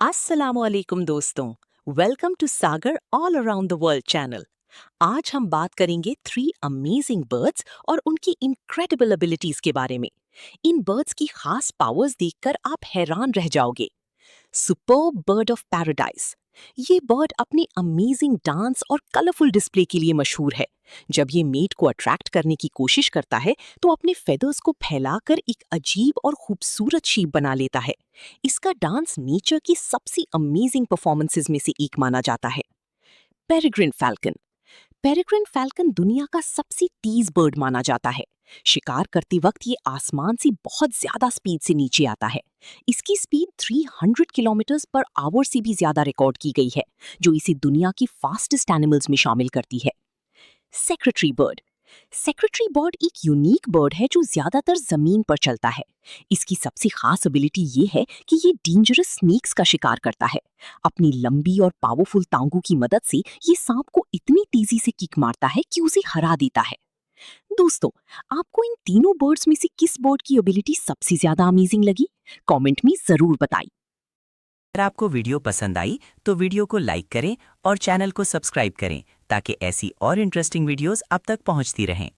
अस्सलामुअलैकुम दोस्तों। Welcome to Sagar all around the world channel. आज हम बात करेंगे 3 अमेजिंग बर्ड्स और उनकी इनक्रेडिबल एबिलिटीज के बारे में। इन बर्ड्स की खास पावर्स देखकर आप हैरान रह जाओगे। Superb bird of paradise. ये बर्ड अपने अमेजिंग डांस और कलरफुल डिस्प्ले के लिए मशहूर है। जब ये मेट को अट्रैक्ट करने की कोशिश करता है तो अपने फेदर्स को फैलाकर एक अजीब और खूबसूरत शेप बना लेता है। इसका डांस नेचर की सबसे अमेजिंग परफॉर्मेंसेस में से एक माना जाता है। पेरिग्रिन फैल्कन। पेरिग्रिन फैल्कन दुनिया का सबसे तेज बर्ड माना जाता है। शिकार करते वक्त ये आसमान से बहुत ज्यादा स्पीड से नीचे आता है। इसकी स्पीड 300 किलोमीटर पर आवर से भी ज्यादा रिकॉर्ड की गई है, जो इसे दुनिया की फास्टेस्ट एनिमल्स में शामिल करती है। Secretary bird. सेक्रेटरी बर्ड एक यूनिक बर्ड है जो ज्यादातर जमीन पर चलता है। इसकी सबसे खास एबिलिटी ये है कि ये डेंजरस स्नेक्स का शिकार करता है। अपनी लंबी और पावरफुल टांगों की मदद से ये सांप को इतनी तेजी से किक मारता है कि उसे हरा देता है। दोस्तों, आपको इन तीनों बर्ड्स में से किस बर्ड की एबिलिटी सबसे ज्यादा अमेजिंग लगी? कमेंट में जरूर बताइए। अगर आपको वीडियो पसंद आई तो वीडियो को लाइक करें और चैनल को सब्सक्राइब करें ताकि ऐसी और इंटरेस्टिंग वीडियोस आप तक पहुंचती रहें।